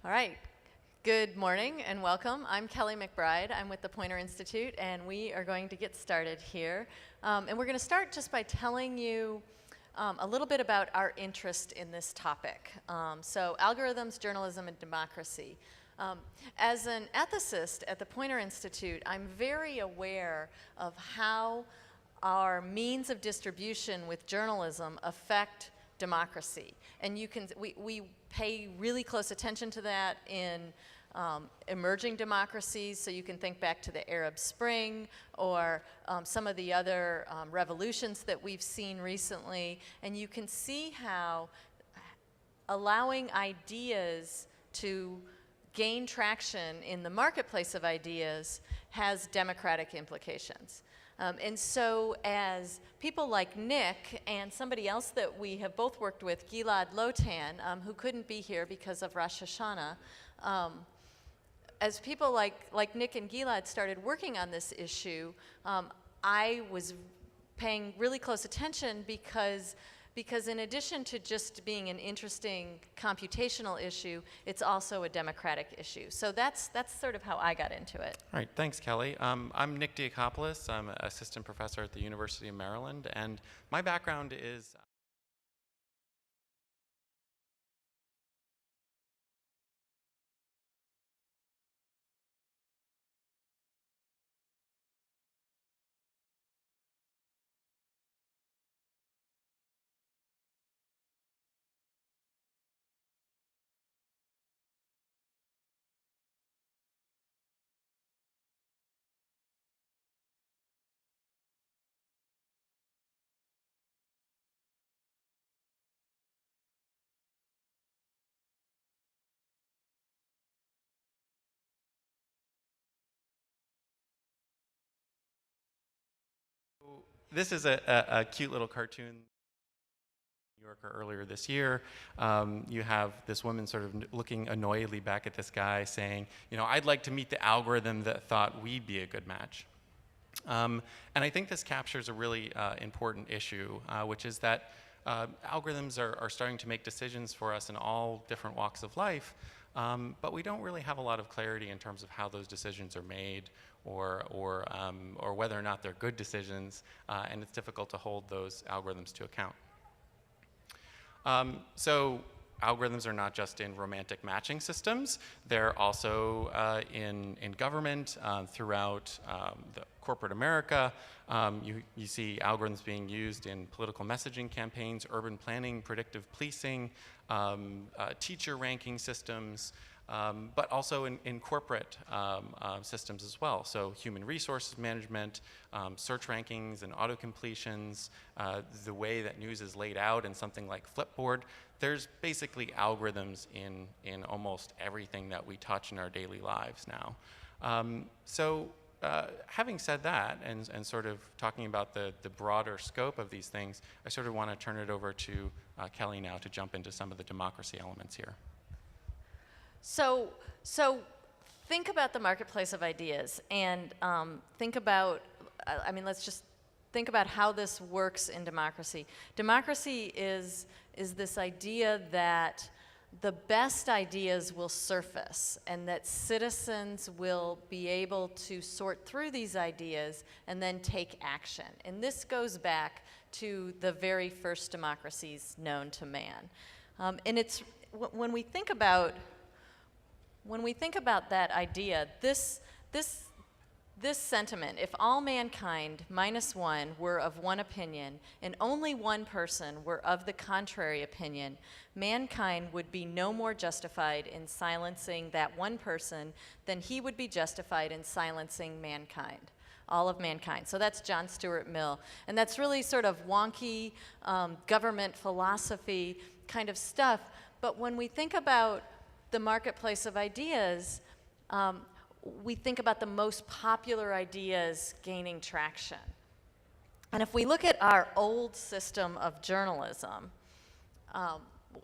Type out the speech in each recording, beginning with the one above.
All right. Good morning and welcome. I'm Kelly McBride. I'm with the Poynter Institute, and we are going to get started here. And we're going to start just by telling you a little bit about our interest in this topic. So algorithms, journalism, and democracy. As an ethicist at the Poynter Institute, I'm very aware of how our means of distribution with journalism affect democracy. And we pay really close attention to that in emerging democracies, so you can think back to the Arab Spring or some of the other revolutions that we've seen recently, and you can see how allowing ideas to gain traction in the marketplace of ideas has democratic implications. And so as people like Nick and somebody else that we have both worked with, Gilad Lotan, who couldn't be here because of Rosh Hashanah, as people like Nick and Gilad started working on this issue, I was paying really close attention because in addition to just being an interesting computational issue, it's also a democratic issue. So that's sort of how I got into it. All right, thanks, Kelly. I'm Nick Diakopoulos. I'm an assistant professor at the University of Maryland, and my background is this is a cute little cartoon. New Yorker earlier this year. You have this woman sort of looking annoyedly back at this guy saying, you know, I'd like to meet the algorithm that thought we'd be a good match. And I think this captures a really important issue, which is that algorithms are starting to make decisions for us in all different walks of life, but we don't really have a lot of clarity in terms of how those decisions are made or whether or not they're good decisions, and it's difficult to hold those algorithms to account. So algorithms are not just in romantic matching systems, they're also in government, throughout the corporate America. You see algorithms being used in political messaging campaigns, urban planning, predictive policing, teacher ranking systems, but also in corporate systems as well. So human resources management, search rankings and auto-completions, the way that news is laid out in something like Flipboard. There's basically algorithms in almost everything that we touch in our daily lives now. Having said that, and sort of talking about the broader scope of these things, I sort of want to turn it over to Kelly now to jump into some of the democracy elements here. So think about the marketplace of ideas and think about, let's just think about how this works in democracy. Democracy is this idea that the best ideas will surface and that citizens will be able to sort through these ideas and then take action. And this goes back to the very first democracies known to man. And it's, when we think about that idea, this sentiment, if all mankind minus one were of one opinion and only one person were of the contrary opinion, mankind would be no more justified in silencing that one person than he would be justified in silencing mankind, all of mankind. So that's John Stuart Mill. And that's really sort of wonky government philosophy kind of stuff. But when we think about the marketplace of ideas, we think about the most popular ideas gaining traction. And if we look at our old system of journalism,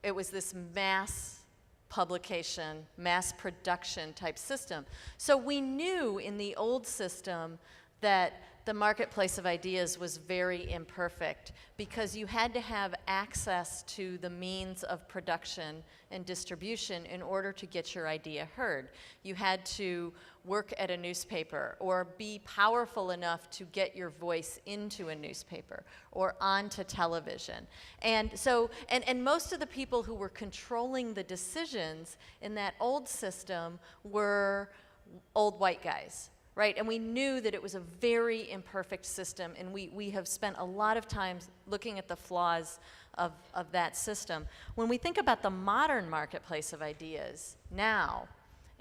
it was this mass publication, mass production type system. So we knew in the old system that the marketplace of ideas was very imperfect because you had to have access to the means of production and distribution in order to get your idea heard. You had to work at a newspaper or be powerful enough to get your voice into a newspaper or onto television. And so, and most of the people who were controlling the decisions in that old system were old white guys. Right, and we knew that it was a very imperfect system, and we have spent a lot of time looking at the flaws of that system. When we think about the modern marketplace of ideas now,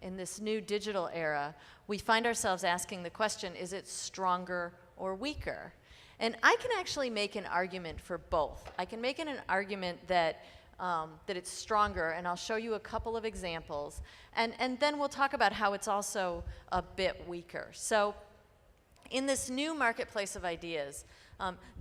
in this new digital era, we find ourselves asking the question, is it stronger or weaker? And I can actually make an argument for both. I can make an argument that it's stronger, and I'll show you a couple of examples. And then we'll talk about how it's also a bit weaker. So in this new marketplace of ideas,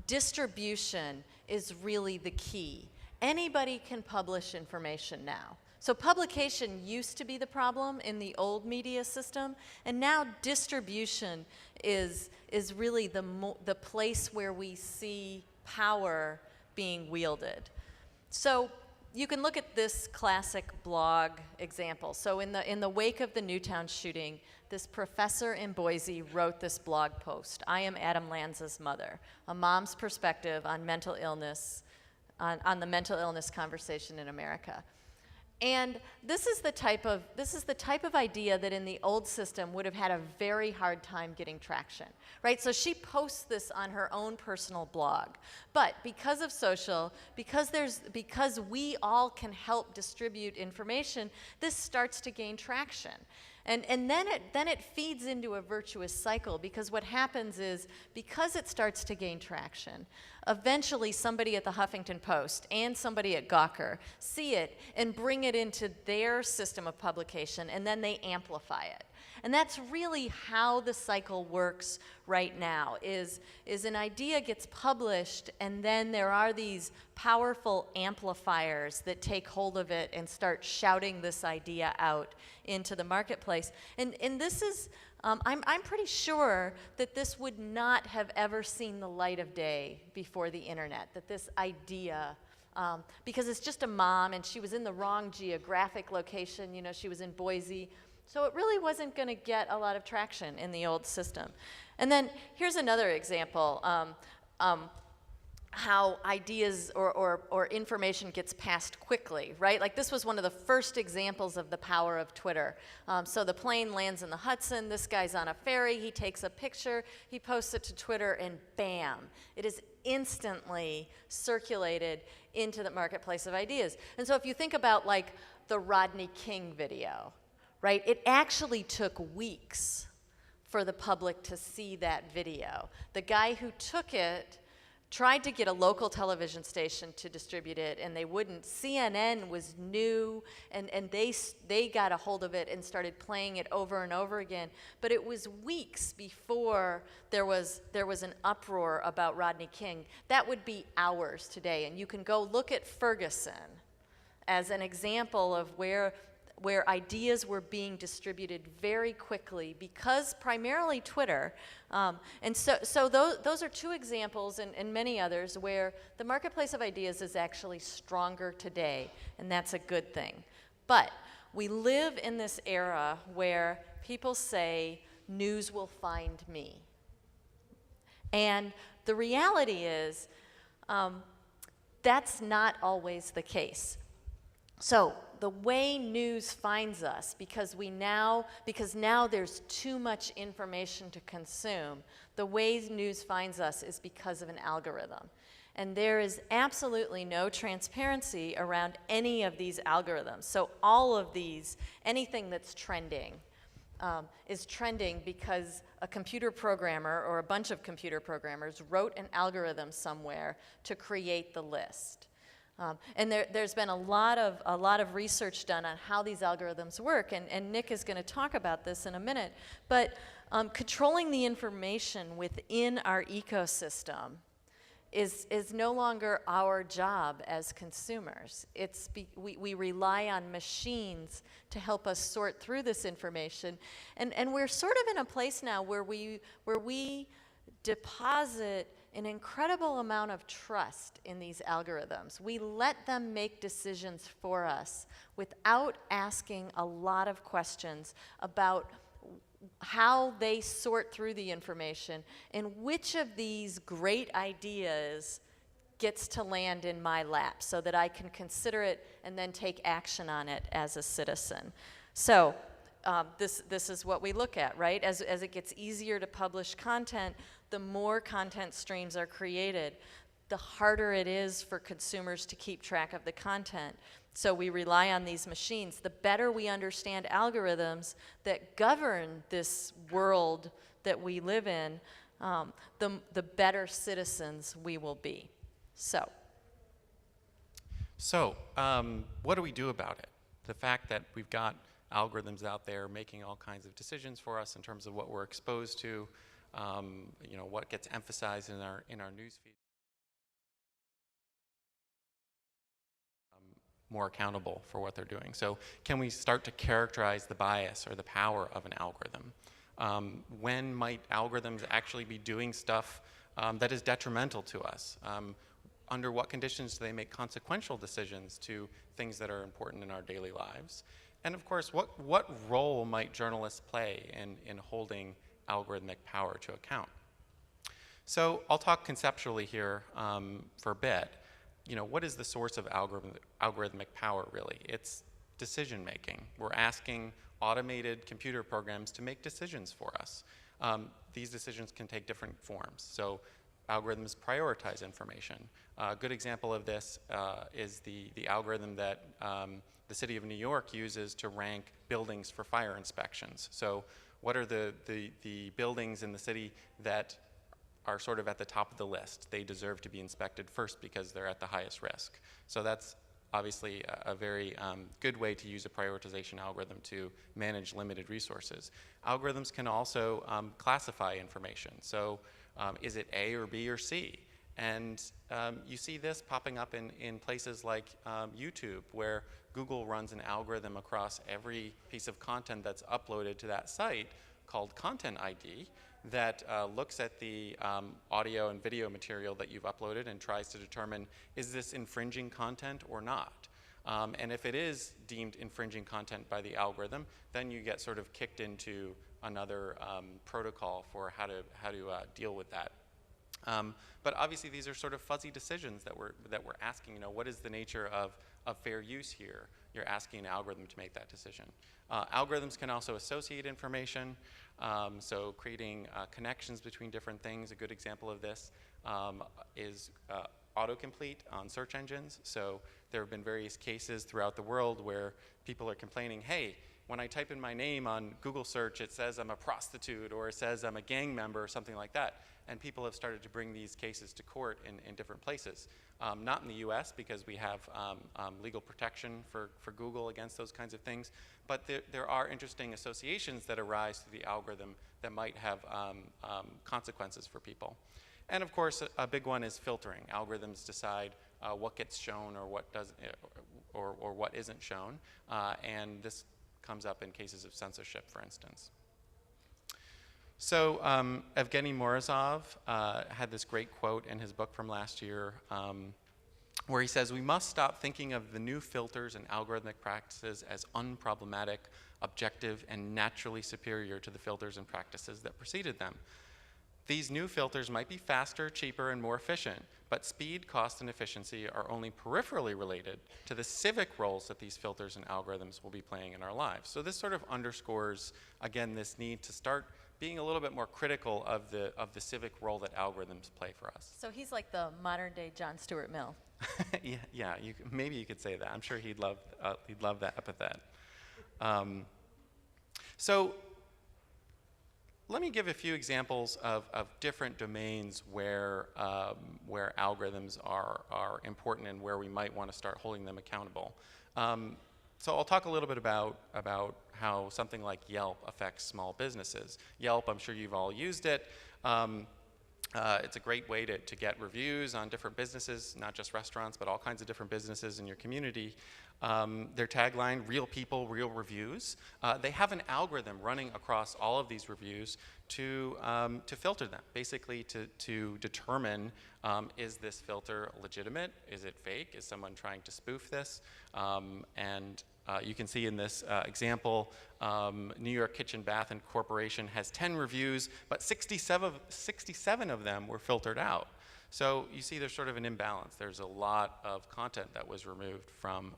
distribution is really the key. Anybody can publish information now. So publication used to be the problem in the old media system, and now distribution is really the place where we see power being wielded. So you can look at this classic blog example. So in the wake of the Newtown shooting, this professor in Boise wrote this blog post. I am Adam Lanza's mother, a mom's perspective on mental illness, on the mental illness conversation in America. And this is the type of idea that in the old system would have had a very hard time getting traction, right? So she posts this on her own personal blog. But because of social, because we all can help distribute information, this starts to gain traction. And then it feeds into a virtuous cycle, because what happens is, because it starts to gain traction, eventually somebody at the Huffington Post and somebody at Gawker see it and bring it into their system of publication, and then they amplify it. And that's really how the cycle works right now, is an idea gets published, and then there are these powerful amplifiers that take hold of it and start shouting this idea out into the marketplace. And this is, I'm pretty sure that this would not have ever seen the light of day before the internet, that this idea, because it's just a mom, and she was in the wrong geographic location, you know, she was in Boise. So it really wasn't going to get a lot of traction in the old system. And then here's another example, how ideas or information gets passed quickly, right? Like, this was one of the first examples of the power of Twitter. So the plane lands in the Hudson, this guy's on a ferry, he takes a picture, he posts it to Twitter, and bam, it is instantly circulated into the marketplace of ideas. And so if you think about, like, the Rodney King video, right? It actually took weeks for the public to see that video. The guy who took it tried to get a local television station to distribute it, and they wouldn't. CNN was new, and they got a hold of it and started playing it over and over again. But it was weeks before there was an uproar about Rodney King. That would be hours today, and you can go look at Ferguson as an example of where ideas were being distributed very quickly, because primarily Twitter. And so those are two examples, and many others, where the marketplace of ideas is actually stronger today, and that's a good thing. But we live in this era where people say, news will find me. And the reality is, that's not always the case. So the way news finds us, because now there's too much information to consume, the way news finds us is because of an algorithm. And there is absolutely no transparency around any of these algorithms. So all of these, anything that's trending, is trending because a computer programmer or a bunch of computer programmers wrote an algorithm somewhere to create the list. And there's been a lot of research done on how these algorithms work, and Nick is going to talk about this in a minute. But controlling the information within our ecosystem is no longer our job as consumers. We rely on machines to help us sort through this information, and we're sort of in a place now where we deposit an incredible amount of trust in these algorithms. We let them make decisions for us without asking a lot of questions about how they sort through the information and which of these great ideas gets to land in my lap so that I can consider it and then take action on it as a citizen. So this is what we look at, right? As it gets easier to publish content, the more content streams are created, the harder it is for consumers to keep track of the content. So we rely on these machines. The better we understand algorithms that govern this world that we live in, the better citizens we will be. So what do we do about it? The fact that we've got algorithms out there making all kinds of decisions for us in terms of what we're exposed to, what gets emphasized in our newsfeed. More accountable for what they're doing. So can we start to characterize the bias or the power of an algorithm? When might algorithms actually be doing stuff that is detrimental to us? Under what conditions do they make consequential decisions to things that are important in our daily lives? And of course, what role might journalists play in holding algorithmic power to account? So I'll talk conceptually here for a bit. What is the source of algorithmic power, really? It's decision making. We're asking automated computer programs to make decisions for us. These decisions can take different forms. So algorithms prioritize information. A good example of this is the algorithm that the city of New York uses to rank buildings for fire inspections. So what are the buildings in the city that are sort of at the top of the list? They deserve to be inspected first because they're at the highest risk. So that's obviously a very good way to use a prioritization algorithm to manage limited resources. Algorithms can also classify information. So is it A or B or C? And you see this popping up in places like YouTube, where Google runs an algorithm across every piece of content that's uploaded to that site called Content ID that looks at the audio and video material that you've uploaded and tries to determine, is this infringing content or not? And if it is deemed infringing content by the algorithm, then you get sort of kicked into another protocol for how to deal with that. But obviously, these are sort of fuzzy decisions that we're asking. What is the nature of fair use here? You're asking an algorithm to make that decision. Algorithms can also associate information, so creating connections between different things. A good example of this is autocomplete on search engines. So there have been various cases throughout the world where people are complaining, hey, when I type in my name on Google search, it says I'm a prostitute, or it says I'm a gang member, or something like that. And people have started to bring these cases to court in different places. Not in the US, because we have legal protection for Google against those kinds of things. But there are interesting associations that arise through the algorithm that might have consequences for people. And of course, a big one is filtering. Algorithms decide what gets shown or what doesn't, or what isn't shown. And this comes up in cases of censorship, for instance. So Evgeny Morozov had this great quote in his book from last year where he says, "We must stop thinking of the new filters and algorithmic practices as unproblematic, objective, and naturally superior to the filters and practices that preceded them. These new filters might be faster, cheaper, and more efficient, but speed, cost, and efficiency are only peripherally related to the civic roles that these filters and algorithms will be playing in our lives." So this sort of underscores, again, this need to start being a little bit more critical of the civic role that algorithms play for us. So he's like the modern day John Stuart Mill. Yeah, maybe you could say that. I'm sure he'd love that epithet. So let me give a few examples of different domains where algorithms are important and where we might want to start holding them accountable. So I'll talk a little bit about how something like Yelp affects small businesses. Yelp, I'm sure you've all used it. It's a great way to get reviews on different businesses, not just restaurants, but all kinds of different businesses in your community. Their tagline, real people, real reviews. They have an algorithm running across all of these reviews to filter them, basically to determine, is this filter legitimate? Is it fake? Is someone trying to spoof this? You can see in this example, New York Kitchen Bath and Corporation has 10 reviews, but 67 of them were filtered out. So you see there's sort of an imbalance. There's a lot of content that was removed from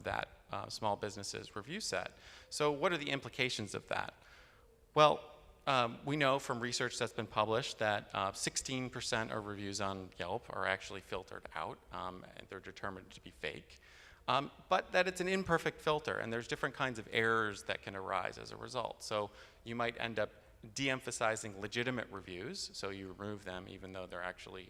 that small business's review set. So what are the implications of that? Well, we know from research that's been published that 16% of reviews on Yelp are actually filtered out, and they're determined to be fake. But that it's an imperfect filter, and there's different kinds of errors that can arise as a result. So you might end up de-emphasizing legitimate reviews, so you remove them even though they're actually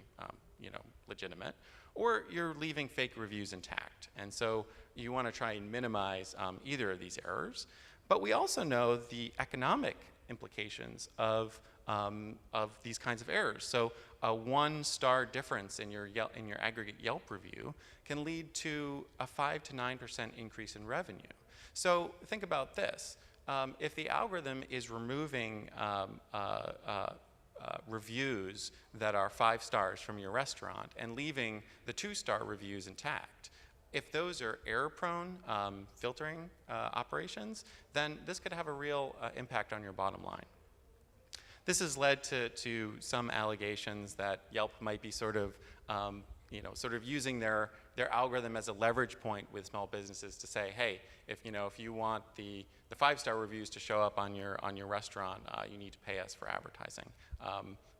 legitimate, or you're leaving fake reviews intact. And so you want to try and minimize either of these errors. But we also know the economic implications of these kinds of errors. So a 1-star difference in your aggregate Yelp review can lead to a 5 to 9% increase in revenue. So think about this. If the algorithm is removing reviews that are 5 stars from your restaurant and leaving the 2-star reviews intact, if those are error-prone filtering operations, then this could have a real impact on your bottom line. This has led to some allegations that Yelp might be sort of using their algorithm as a leverage point with small businesses to say, hey, if you want the 5-star reviews to show up on your restaurant, you need to pay us for advertising.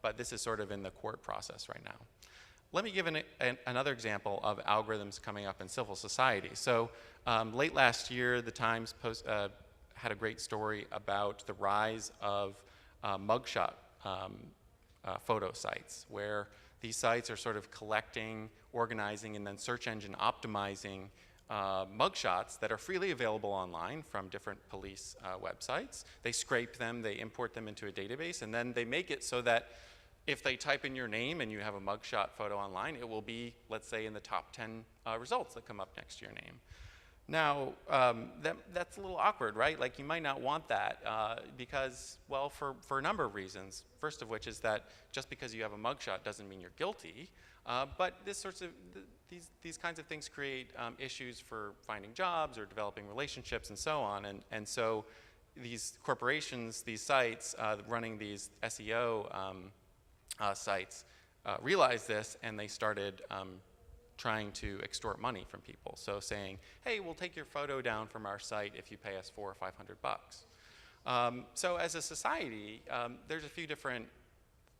But this is sort of in the court process right now. Let me give another example of algorithms coming up in civil society. So late last year, the Times had a great story about the rise of mugshot photo sites, where these sites are sort of collecting, organizing, and then search engine optimizing mugshots that are freely available online from different police websites. They scrape them, they import them into a database, and then they make it so that if they type in your name and you have a mugshot photo online, it will be, let's say, in the top 10 results that come up next to your name. Now, that's a little awkward, right? Like, you might not want that because, well, for a number of reasons. First of which is that just because you have a mugshot doesn't mean you're guilty. But these kinds of things create issues for finding jobs or developing relationships and so on. And so these corporations, these sites running these SEO sites realized this, and they started trying to extort money from people. So saying, hey, we'll take your photo down from our site if you pay us $400 or $500. So as a society, there's a few different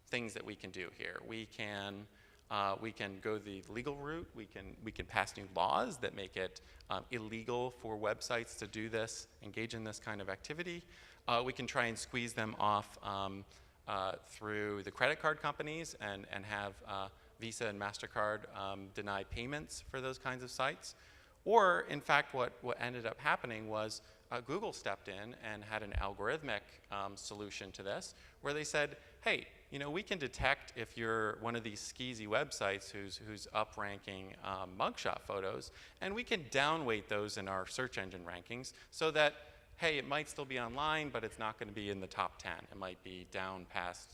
things that we can do here. We can go the legal route. We can pass new laws that make it illegal for websites to do this, engage in this kind of activity. We can try and squeeze them off through the credit card companies and have Visa and MasterCard deny payments for those kinds of sites. Or, in fact, what ended up happening was Google stepped in and had an algorithmic solution to this, where they said, hey, we can detect if you're one of these skeezy websites who's up-ranking mugshot photos, and we can downweight those in our search engine rankings so that, hey, it might still be online, but it's not going to be in the top 10. It might be down past,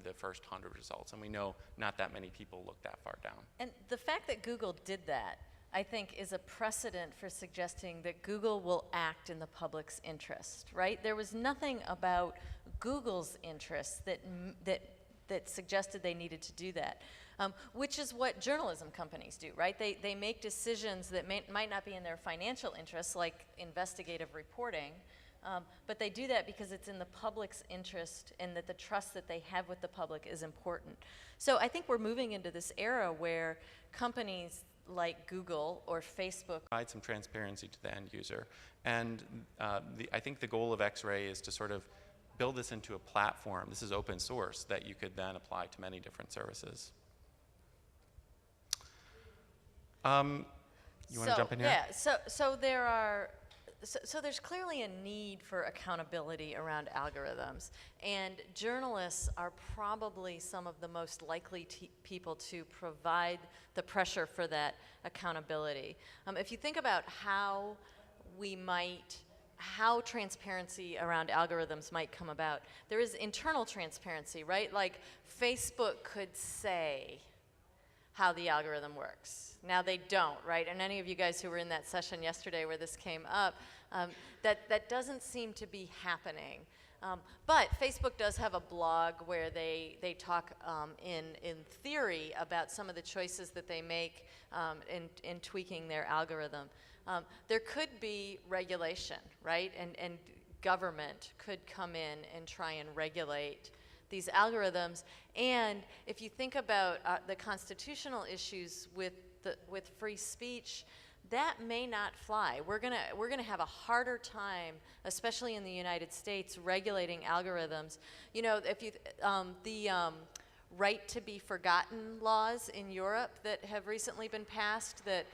the first 100 results. And we know not that many people look that far down. And the fact that Google did that, I think, is a precedent for suggesting that Google will act in the public's interest, right? There was nothing about Google's interest that suggested they needed to do that, which is what journalism companies do, right? They make decisions that might not be in their financial interests, like investigative reporting, but they do that because it's in the public's interest and that the trust that they have with the public is important. So I think we're moving into this era where companies like Google or Facebook provide some transparency to the end user. And I think the goal of XRay is to sort of build this into a platform. This is open source that you could then apply to many different services. You want to jump in here? Yeah, so there are So there's clearly a need for accountability around algorithms, and journalists are probably some of the most likely people to provide the pressure for that accountability. If you think about how transparency around algorithms might come about, there is internal transparency, right? Like Facebook could say how the algorithm works. Now they don't, right? And any of you guys who were in that session yesterday where this came up, that doesn't seem to be happening. But Facebook does have a blog where they talk in theory about some of the choices that they make in tweaking their algorithm. There could be regulation, right? And government could come in and try and regulate these algorithms. And if you think about the constitutional issues with free speech, that may not fly. We're gonna have a harder time, especially in the United States, regulating algorithms. You know, if you the right to be forgotten laws in Europe that have recently been passed that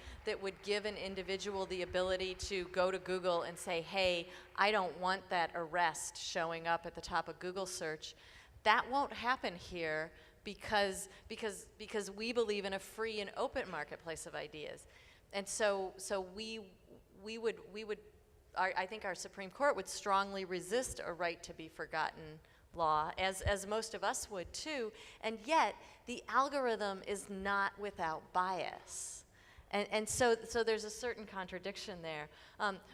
would give an individual the ability to go to Google and say, hey, I don't want that arrest showing up at the top of Google search. That won't happen here because we believe in a free and open marketplace of ideas. And so we would I think our Supreme Court would strongly resist a right to be forgotten law, as most of us would too, and yet the algorithm is not without bias. And so there's a certain contradiction there.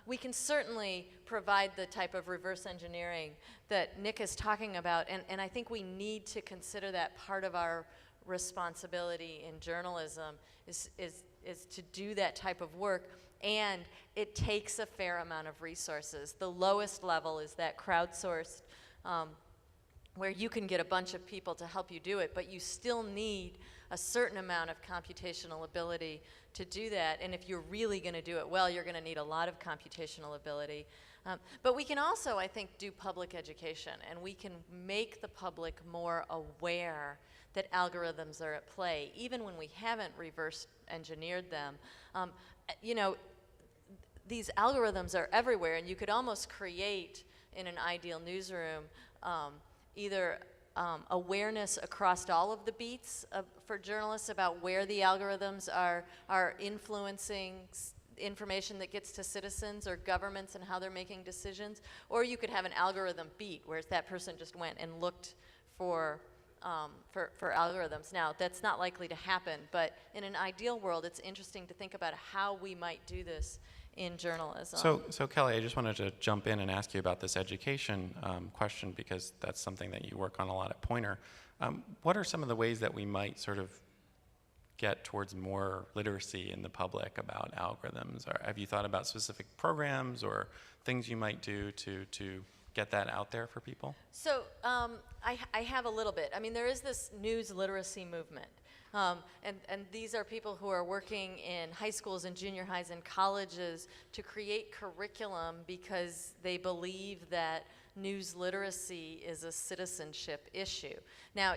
We can certainly provide the type of reverse engineering that Nick is talking about, and I think we need to consider that part of our responsibility in journalism is to do that type of work, and it takes a fair amount of resources. The lowest level is that crowdsourced, where you can get a bunch of people to help you do it, but you still need a certain amount of computational ability to do that. And if you're really going to do it well, you're going to need a lot of computational ability. But we can also, I think, do public education, and we can make the public more aware that algorithms are at play, even when we haven't reverse engineered them. You know, these algorithms are everywhere, and you could almost create, in an ideal newsroom, either awareness across all of the beats for journalists about where the algorithms are influencing information that gets to citizens or governments and how they're making decisions, or you could have an algorithm beat where that person just went and looked for algorithms. Now, that's not likely to happen, but in an ideal world, it's interesting to think about how we might do this in journalism. So Kelly, I just wanted to jump in and ask you about this education question, because that's something that you work on a lot at Poynter. What are some of the ways that we might sort of get towards more literacy in the public about algorithms? Or have you thought about specific programs or things you might do to get that out there for people? So I have a little bit. I mean, there is this news literacy movement. And these are people who are working in high schools and junior highs and colleges to create curriculum because they believe that news literacy is a citizenship issue. Now,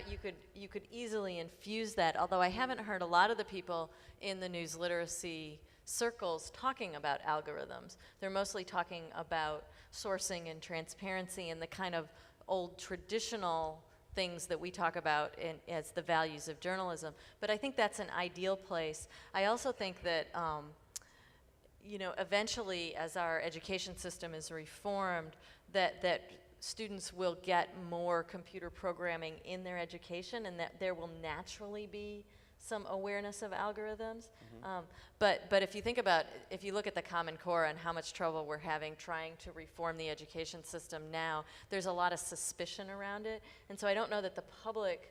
you could easily infuse that, although I haven't heard a lot of the people in the news literacy circles talking about algorithms. They're mostly talking about sourcing and transparency and the kind of old traditional things that we talk about as the values of journalism. But I think that's an ideal place. I also think that you know, eventually, as our education system is reformed, that students will get more computer programming in their education, and that there will naturally be some awareness of algorithms. But if you think about, if you look at the Common Core and how much trouble we're having trying to reform the education system now, there's a lot of suspicion around it. And so I don't know that the public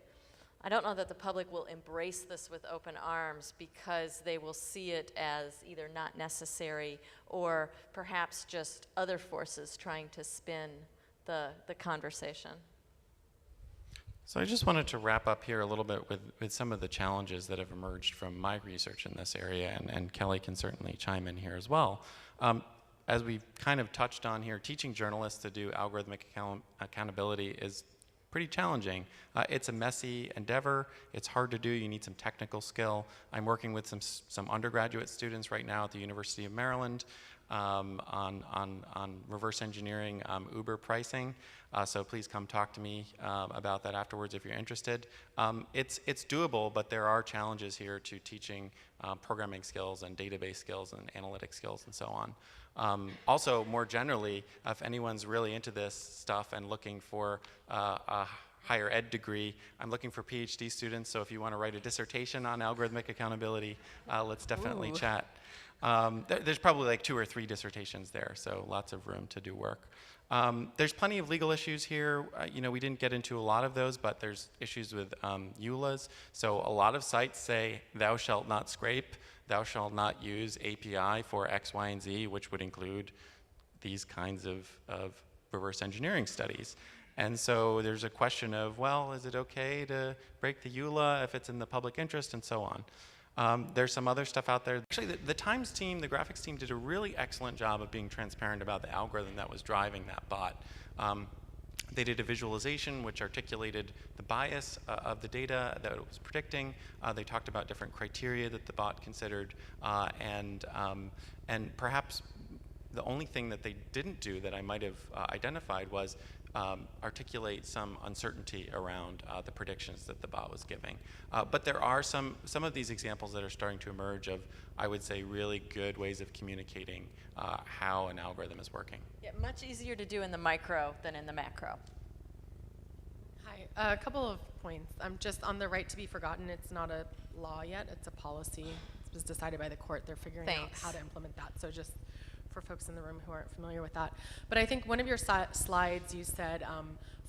will embrace this with open arms, because they will see it as either not necessary or perhaps just other forces trying to spin the conversation. So I just wanted to wrap up here a little bit with some of the challenges that have emerged from my research in this area, and Kelly can certainly chime in here as well. As we've kind of touched on here, teaching journalists to do algorithmic accountability is pretty challenging. It's a messy endeavor. It's hard to do. You need some technical skill. I'm working with some undergraduate students right now at the University of Maryland. on reverse engineering Uber pricing. So please come talk to me about that afterwards if you're interested. It's doable, but there are challenges here to teaching programming skills and database skills and analytic skills and so on. Also, more generally, if anyone's really into this stuff and looking for a higher ed degree, I'm looking for PhD students, so if you want to write a dissertation on algorithmic accountability, let's definitely chat. There's probably like 2 or 3 dissertations there, so lots of room to do work. There's plenty of legal issues here. We didn't get into a lot of those, but there's issues with EULAs. So a lot of sites say, thou shalt not scrape, thou shalt not use API for X, Y, and Z, which would include these kinds of reverse engineering studies. And so there's a question of, well, is it okay to break the EULA if it's in the public interest, and so on. There's some other stuff out there. Actually, the Times team, the graphics team, did a really excellent job of being transparent about the algorithm that was driving that bot. They did a visualization which articulated the bias of the data that it was predicting. They talked about different criteria that the bot considered, and perhaps the only thing that they didn't do that I might have identified was articulate some uncertainty around the predictions that the bot was giving. But there are some of these examples that are starting to emerge of, I would say, really good ways of communicating how an algorithm is working. Yeah, much easier to do in the micro than in the macro. Hi, a couple of points. Just on the right to be forgotten, it's not a law yet, it's a policy. It was decided by the court. They're figuring out how to implement that. So just for folks in the room who aren't familiar with that. But I think one of your slides, you said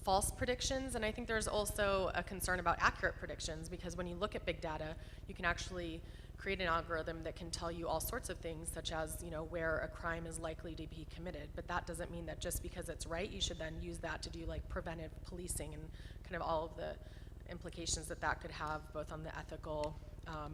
false predictions, and I think there's also a concern about accurate predictions, because when you look at big data, you can actually create an algorithm that can tell you all sorts of things, such as where a crime is likely to be committed. But that doesn't mean that just because it's right, you should then use that to do like preventive policing and kind of all of the implications that that could have, both on the ethical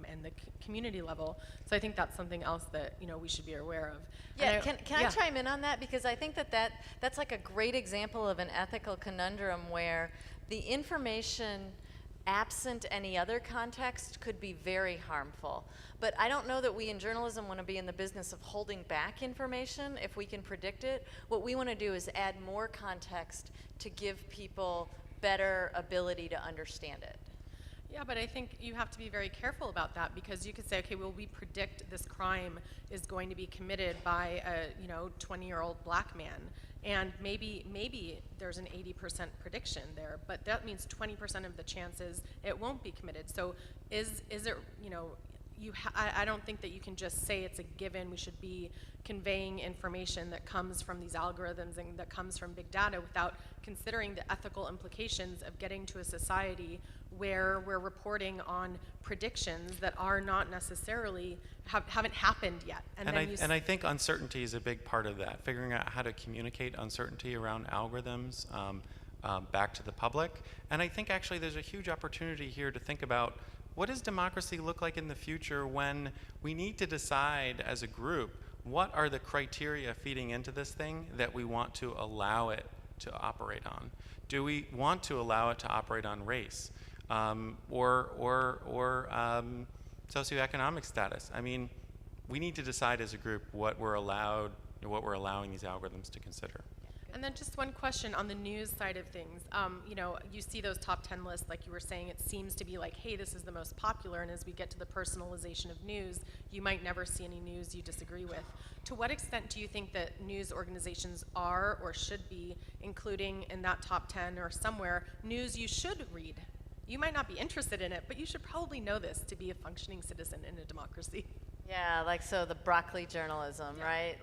and the community level. So I think that's something else that we should be aware of. Yeah, can I chime in on that? Because I think that's like a great example of an ethical conundrum where the information absent any other context could be very harmful. But I don't know that we in journalism want to be in the business of holding back information if we can predict it. What we want to do is add more context to give people better ability to understand it. Yeah, but I think you have to be very careful about that, because you could say, okay, well, we predict this crime is going to be committed by a 20-year-old black man, and maybe there's an 80% prediction there, but that means 20% of the chances it won't be committed. So is it I don't think that you can just say it's a given. We should be conveying information that comes from these algorithms and that comes from big data without considering the ethical implications of getting to a society where we're reporting on predictions that are not necessarily, haven't happened yet. And I think uncertainty is a big part of that, figuring out how to communicate uncertainty around algorithms back to the public. And I think actually there's a huge opportunity here to think about, what does democracy look like in the future when we need to decide as a group what are the criteria feeding into this thing that we want to allow it to operate on? Do we want to allow it to operate on race or socioeconomic status? I mean, we need to decide as a group what we're allowing these algorithms to consider. And then just one question on the news side of things. You see those top 10 lists, like you were saying, it seems to be like, hey, this is the most popular, and as we get to the personalization of news, you might never see any news you disagree with. To what extent do you think that news organizations are or should be including in that top 10 or somewhere news you should read? You might not be interested in it, but you should probably know this to be a functioning citizen in a democracy. Yeah, the broccoli journalism, right?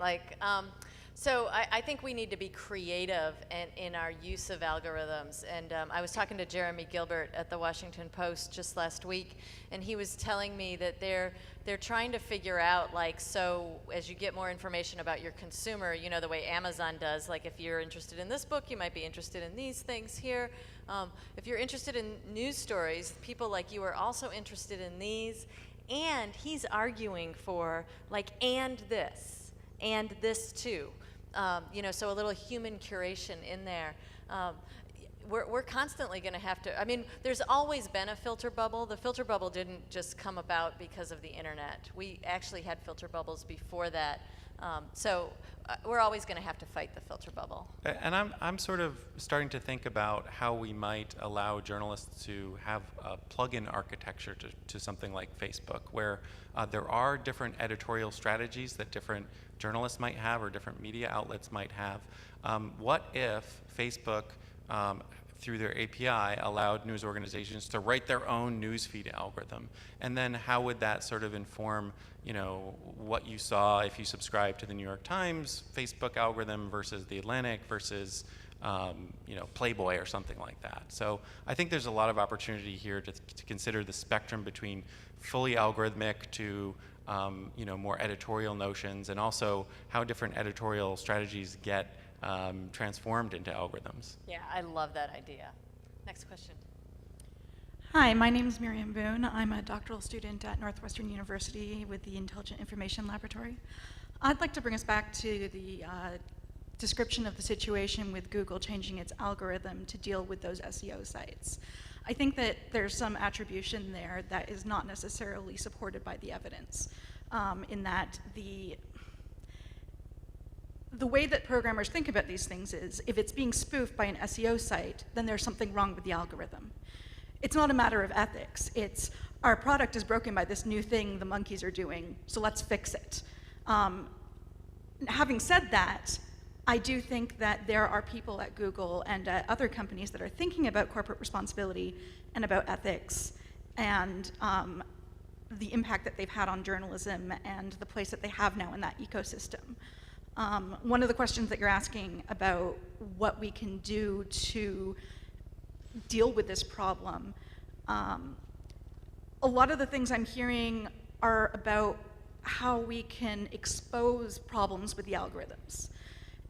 So I think we need to be creative in our use of algorithms. And I was talking to Jeremy Gilbert at the Washington Post just last week, and he was telling me that they're trying to figure out, so as you get more information about your consumer, the way Amazon does, if you're interested in this book, you might be interested in these things here. If you're interested in news stories, people like you are also interested in these. And he's arguing for, and this too. So a little human curation in there. We're constantly going to have to, there's always been a filter bubble. The filter bubble didn't just come about because of the internet. We actually had filter bubbles before that. We're always going to have to fight the filter bubble. And I'm sort of starting to think about how we might allow journalists to have a plug-in architecture to something like Facebook, where there are different editorial strategies that different journalists might have or different media outlets might have. What if Facebook, through their API, allowed news organizations to write their own newsfeed algorithm? And then how would that sort of inform, what you saw if you subscribe to the New York Times Facebook algorithm versus the Atlantic versus, Playboy or something like that? So I think there's a lot of opportunity here to consider the spectrum between fully algorithmic to more editorial notions, and also how different editorial strategies get transformed into algorithms. Yeah, I love that idea. Next question. Hi, my name is Miriam Boone. I'm a doctoral student at Northwestern University with the Intelligent Information Laboratory. I'd like to bring us back to the description of the situation with Google changing its algorithm to deal with those SEO sites. I think that there's some attribution there that is not necessarily supported by the evidence, in that the way that programmers think about these things is, if it's being spoofed by an SEO site, then there's something wrong with the algorithm. It's not a matter of ethics. It's, our product is broken by this new thing the monkeys are doing, so let's fix it. Having said that, I do think that there are people at Google and at other companies that are thinking about corporate responsibility and about ethics and the impact that they've had on journalism and the place that they have now in that ecosystem. One of the questions that you're asking about what we can do to deal with this problem, a lot of the things I'm hearing are about how we can expose problems with the algorithms.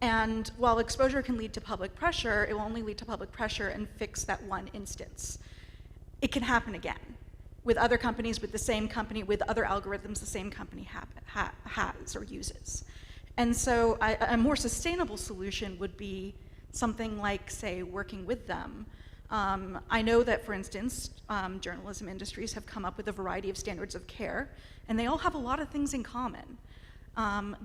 And while exposure can lead to public pressure, it will only lead to public pressure and fix that one instance. It can happen again with other companies, with the same company, with other algorithms the same company has or uses. And so a more sustainable solution would be something like, say, working with them. I know that, for instance, journalism industries have come up with a variety of standards of care, and they all have a lot of things in common.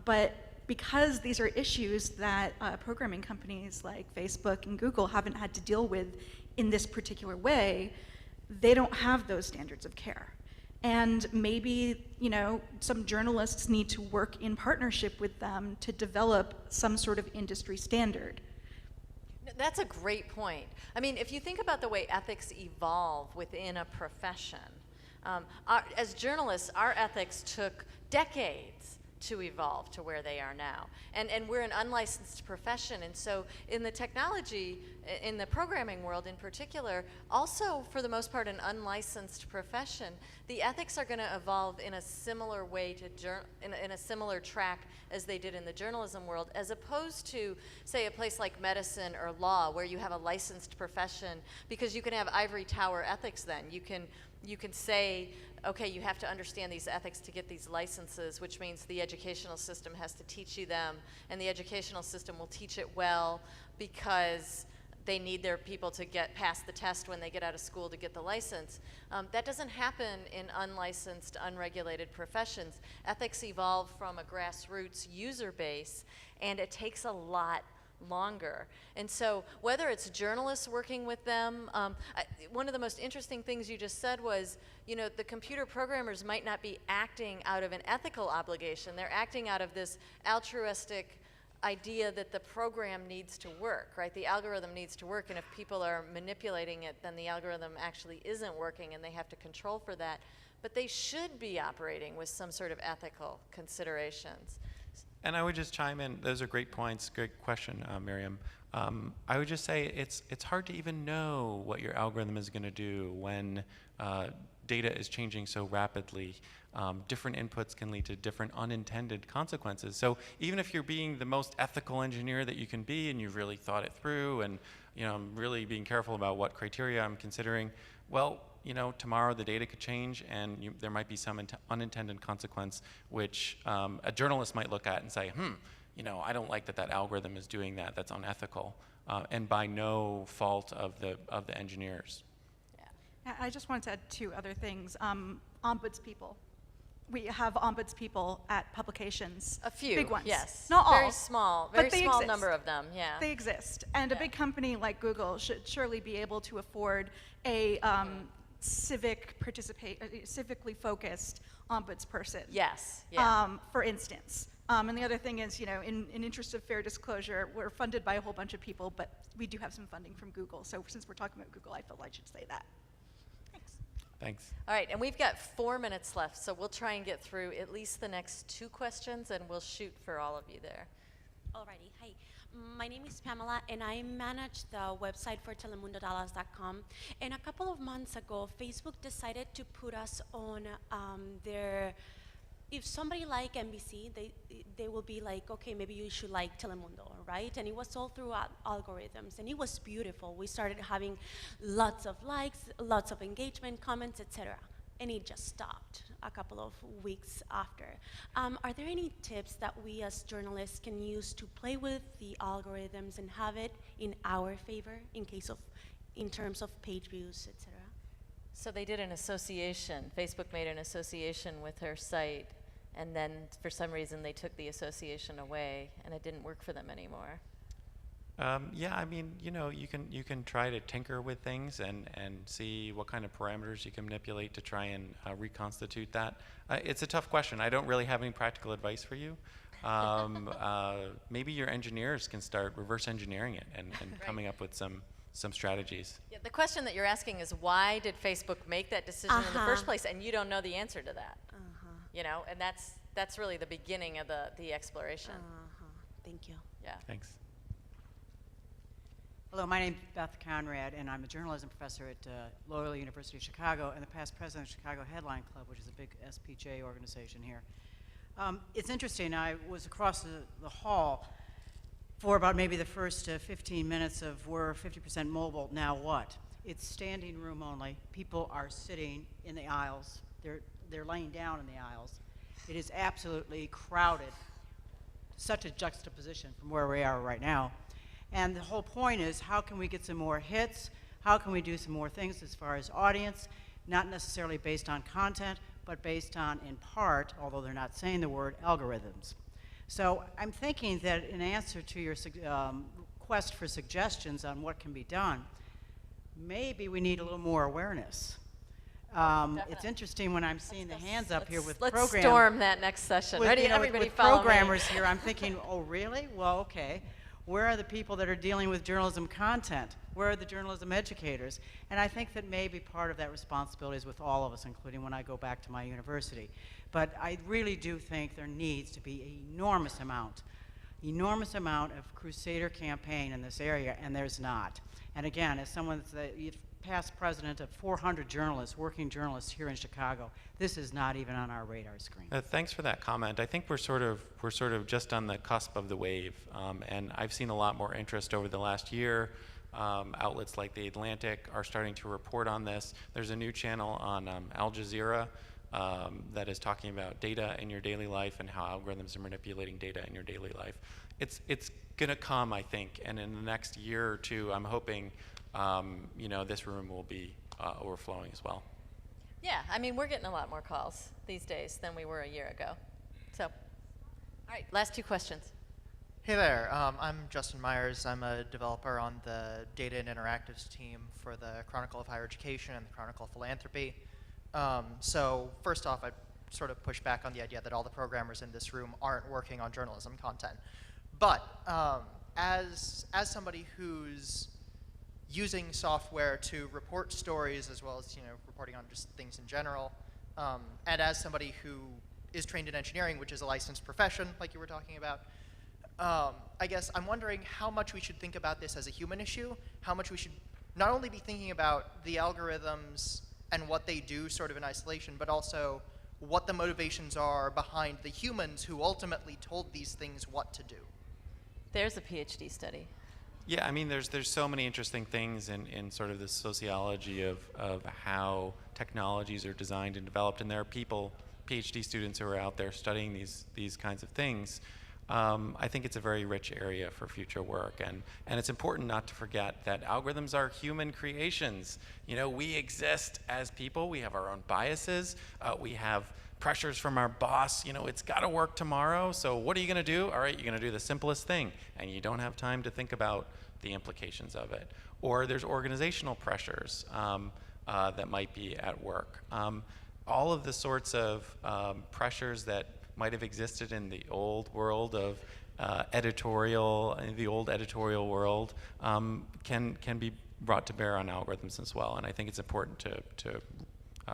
But because these are issues that programming companies like Facebook and Google haven't had to deal with in this particular way, they don't have those standards of care. And maybe, some journalists need to work in partnership with them to develop some sort of industry standard. That's a great point. I mean, if you think about the way ethics evolve within a profession, as journalists, our ethics took decades to evolve to where they are now. And we're an unlicensed profession, and so in the technology, in the programming world in particular, also for the most part an unlicensed profession, the ethics are going to evolve in a similar way to in a similar track as they did in the journalism world, as opposed to, say, a place like medicine or law where you have a licensed profession, because you can have ivory tower ethics then. You can say, okay, you have to understand these ethics to get these licenses, which means the educational system has to teach you them, and the educational system will teach it well because they need their people to get past the test when they get out of school to get the license. That doesn't happen in unlicensed, unregulated professions. Ethics evolve from a grassroots user base, and it takes a lot longer. And so whether it's journalists working with them, one of the most interesting things you just said was, the computer programmers might not be acting out of an ethical obligation. They're acting out of this altruistic idea that the program needs to work, right? The algorithm needs to work, and if people are manipulating it, then the algorithm actually isn't working, and they have to control for that. But they should be operating with some sort of ethical considerations. And I would just chime in. Those are great points. Great question, Miriam. I would just say it's hard to even know what your algorithm is going to do when data is changing so rapidly. Different inputs can lead to different unintended consequences. So even if you're being the most ethical engineer that you can be, and you've really thought it through, and I'm really being careful about what criteria I'm considering, well, tomorrow the data could change, and there might be some unintended consequence, which a journalist might look at and say, I don't like that algorithm is doing that. That's unethical, and by no fault of the engineers. Yeah. I just wanted to add two other things. Ombudspeople. we have ombuds people at publications. A few, big ones. yes. Not all. Very small but they exist. number of them, yeah. They exist. And a big company like Google should surely be able to afford a civically focused ombuds person. Yes, yeah. For instance. And the other thing is, in interest of fair disclosure, we're funded by a whole bunch of people, but we do have some funding from Google. So since we're talking about Google, I felt I should say that. Thanks. Thanks. All right, and we've got 4 minutes left, so we'll try and get through at least the next 2 questions, and we'll shoot for all of you there. Alrighty, hi. My name is Pamela, and I manage the website for TelemundoDallas.com. And a couple of months ago, Facebook decided to put us on their. If somebody like NBC, they will be like, okay, maybe you should like Telemundo, right? And it was all through algorithms, and it was beautiful. We started having lots of likes, lots of engagement, comments, etc. And it just stopped a couple of weeks after. Are there any tips that we as journalists can use to play with the algorithms and have it in our favor in terms of page views, etc.? So they did an association. Facebook made an association with her site, and then for some reason they took the association away, and it didn't work for them anymore. Yeah, I mean, you can try to tinker with things and see what kind of parameters you can manipulate to try and reconstitute that. It's a tough question. I don't really have any practical advice for you. Maybe your engineers can start reverse engineering it and Right. coming up with some strategies. Yeah, the question that you're asking is, why did Facebook make that decision in the first place? And you don't know the answer to that. And that's really the beginning of the exploration. Thank you. Yeah. Thanks. Hello, my name is Beth Conrad, and I'm a journalism professor at Loyola University of Chicago and the past president of Chicago Headline Club, which is a big SPJ organization here. It's interesting, I was across the hall for about maybe the first 15 minutes of we're 50% mobile, now what? It's standing room only. People are sitting in the aisles. They're laying down in the aisles. It is absolutely crowded. Such a juxtaposition from where we are right now. And the whole point is, how can we get some more hits? How can we do some more things as far as audience, not necessarily based on content, but based on, in part, although they're not saying the word, algorithms. So I'm thinking that in answer to your quest for suggestions on what can be done, maybe we need a little more awareness. It's interesting when I'm seeing the hands up here with programs. Let's storm that next session. With, Ready? Everybody follow me. Programmers here, I'm thinking, oh, really? Well, okay. Where are the people that are dealing with journalism content? Where are the journalism educators? And I think that maybe part of that responsibility is with all of us, including when I go back to my university. But I really do think there needs to be an enormous amount of crusader campaign in this area, and there's not. And again, as someone that's the past president of 400 journalists, working journalists here in Chicago, this is not even on our radar screen. Thanks for that comment. I think we're sort of just on the cusp of the wave, and I've seen a lot more interest over the last year. Outlets like The Atlantic are starting to report on this. There's a new channel on Al Jazeera that is talking about data in your daily life and how algorithms are manipulating data in your daily life. It's going to come, I think, and in the next year or two, I'm hoping this room will be overflowing as well. Yeah, I mean, we're getting a lot more calls these days than we were a year ago. So, all right, last 2 questions. Hey there, I'm Justin Myers. I'm a developer on the Data and Interactives team for the Chronicle of Higher Education and the Chronicle of Philanthropy. So first off, I'd sort of push back on the idea that all the programmers in this room aren't working on journalism content. But as somebody who's using software to report stories as well as reporting on just things in general, and as somebody who is trained in engineering, which is a licensed profession, like you were talking about, I guess I'm wondering how much we should think about this as a human issue, how much we should not only be thinking about the algorithms and what they do sort of in isolation, but also what the motivations are behind the humans who ultimately told these things what to do. There's a PhD study. Yeah, I mean, there's so many interesting things in sort of the sociology of how technologies are designed and developed, and there are people, PhD students, who are out there studying these kinds of things. I think it's a very rich area for future work, and it's important not to forget that algorithms are human creations. We exist as people. We have our own biases. We have pressures from our boss, it's got to work tomorrow, so what are you going to do? All right, you're going to do the simplest thing, and you don't have time to think about the implications of it. Or there's organizational pressures that might be at work. All of the sorts of pressures that might have existed in the old world of the old editorial world can be brought to bear on algorithms as well, and I think it's important to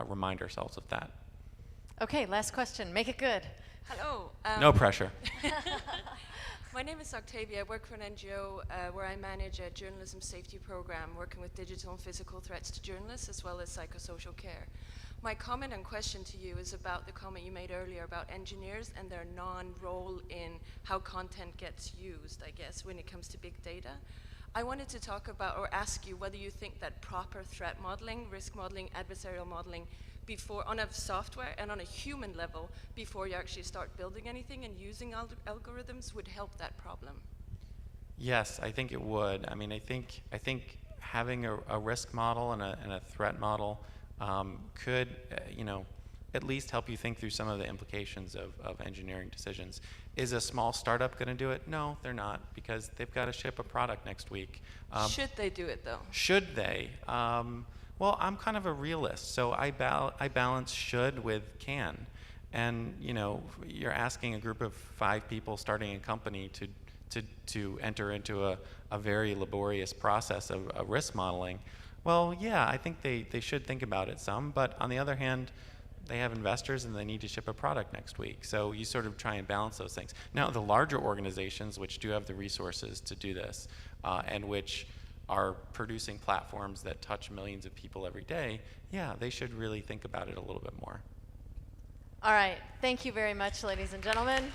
remind ourselves of that. Okay, last question. Make it good. Hello. No pressure. My name is Octavia. I work for an NGO where I manage a journalism safety program working with digital and physical threats to journalists as well as psychosocial care. My comment and question to you is about the comment you made earlier about engineers and their non-role in how content gets used, I guess, when it comes to big data. I wanted to talk about or ask you whether you think that proper threat modeling, risk modeling, adversarial modeling before on a software and on a human level before you actually start building anything and using algorithms would help that problem. Yes, I think it would. I mean, I think having a risk model and a threat model could, at least help you think through some of the implications of engineering decisions. Is a small startup going to do it? No, they're not, because they've got to ship a product next week. Should they do it though? Should they? Well, I'm kind of a realist, so I balance should with can. And you're asking a group of 5 people starting a company to enter into a very laborious process of risk modeling. Well, yeah, I think they should think about it some, but on the other hand, they have investors and they need to ship a product next week. So you sort of try and balance those things. Now, the larger organizations, which do have the resources to do this, and which are producing platforms that touch millions of people every day, yeah, they should really think about it a little bit more. All right. Thank you very much, ladies and gentlemen.